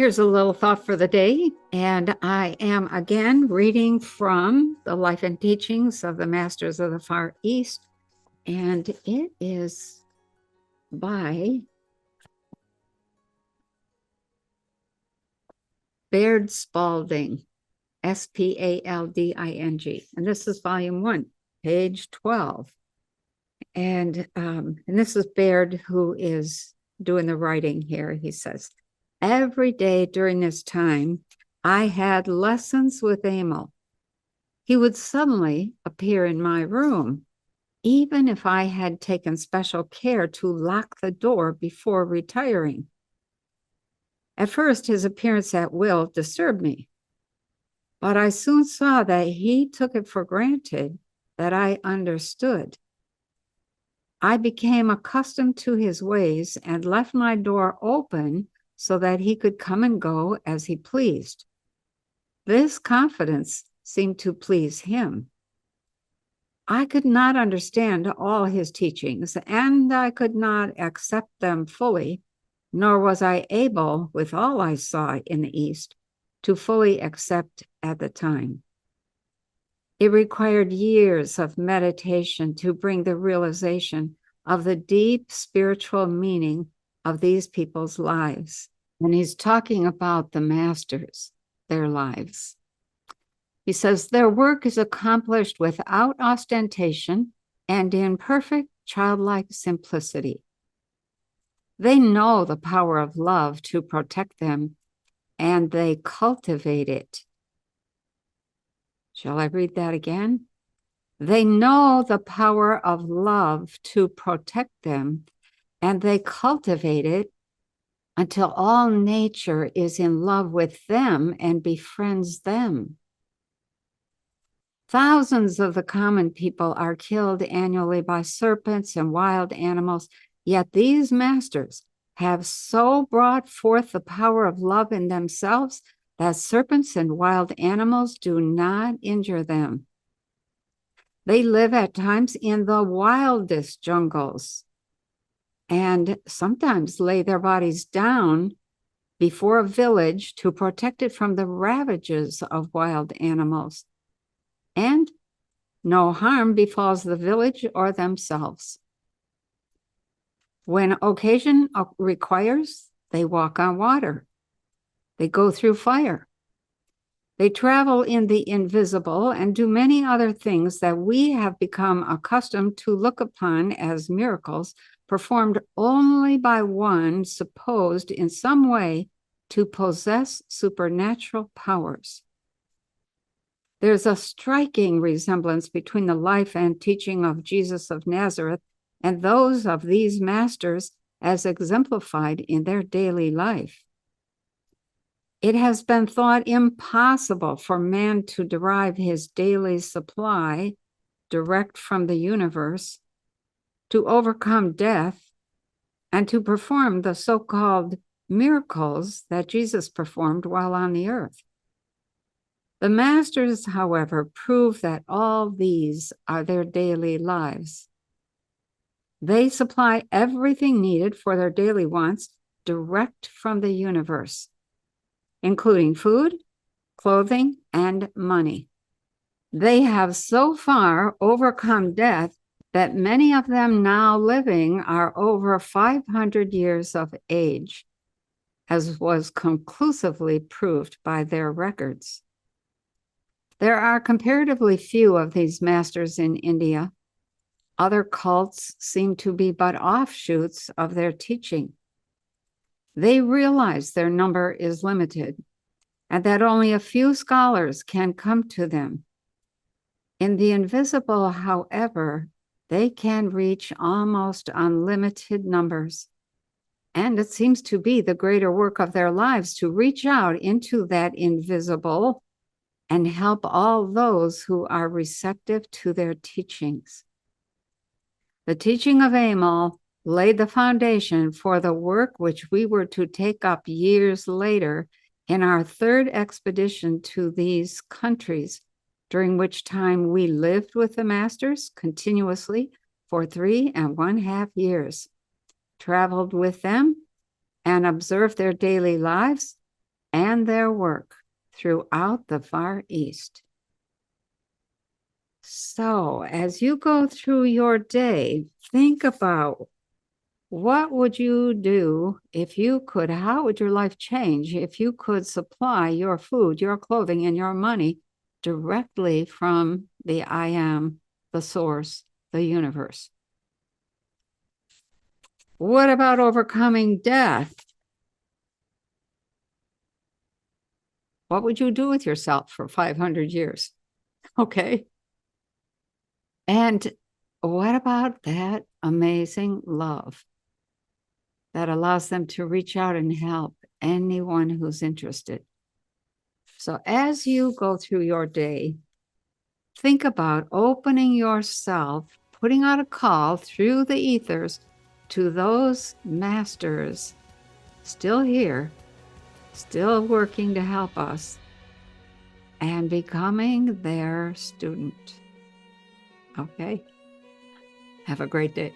Here's a little thought for the day, and I am again reading from the Life and Teachings of the Masters of the Far East, and it is by Baird Spalding, Spalding, and this is volume 1, page 12. And this is Baird who is doing the writing here. He says, every day during this time, I had lessons with Emil. He would suddenly appear in my room, even if I had taken special care to lock the door before retiring. At first, his appearance at will disturbed me, but I soon saw that he took it for granted that I understood. I became accustomed to his ways and left my door open so that he could come and go as he pleased. This confidence seemed to please him. I could not understand all his teachings, and I could not accept them fully, nor was I able, with all I saw in the East, to fully accept at the time. It required years of meditation to bring the realization of the deep spiritual meaning of these people's lives. And he's talking about the masters, their lives. He says, their work is accomplished without ostentation and in perfect childlike simplicity. They know the power of love to protect them, and they cultivate it. Shall I read that again? They know the power of love to protect them, and they cultivate it until all nature is in love with them and befriends them. Thousands of the common people are killed annually by serpents and wild animals, yet these masters have so brought forth the power of love in themselves that serpents and wild animals do not injure them. They live at times in the wildest jungles and sometimes lay their bodies down before a village to protect it from the ravages of wild animals. And no harm befalls the village or themselves. When occasion requires, they walk on water. They go through fire. They travel in the invisible and do many other things that we have become accustomed to look upon as miracles performed only by one supposed in some way to possess supernatural powers. There's a striking resemblance between the life and teaching of Jesus of Nazareth and those of these masters as exemplified in their daily life. It has been thought impossible for man to derive his daily supply direct from the universe, to overcome death, and to perform the so-called miracles that Jesus performed while on the earth. The masters, however, prove that all these are their daily lives. They supply everything needed for their daily wants direct from the universe, including food, clothing, and money. They have so far overcome death that many of them now living are over 500 years of age, as was conclusively proved by their records. There are comparatively few of these masters in India. Other cults seem to be but offshoots of their teaching. They realize their number is limited and that only a few scholars can come to them. In the invisible, however, they can reach almost unlimited numbers. And it seems to be the greater work of their lives to reach out into that invisible and help all those who are receptive to their teachings. The teaching of Emil laid the foundation for the work which we were to take up years later in our third expedition to these countries, during which time we lived with the masters continuously for 3.5 years, traveled with them, and observed their daily lives, and their work throughout the Far East. So, as you go through your day, think about what would you do if you could, how would your life change if you could supply your food, your clothing, and your money directly from the I am, the source, the universe? What about overcoming death? What would you do with yourself for 500 years? Okay. And what about that amazing love that allows them to reach out and help anyone who's interested? So as you go through your day, think about opening yourself, putting out a call through the ethers to those masters still here, still working to help us, and becoming their student. Okay? Have a great day.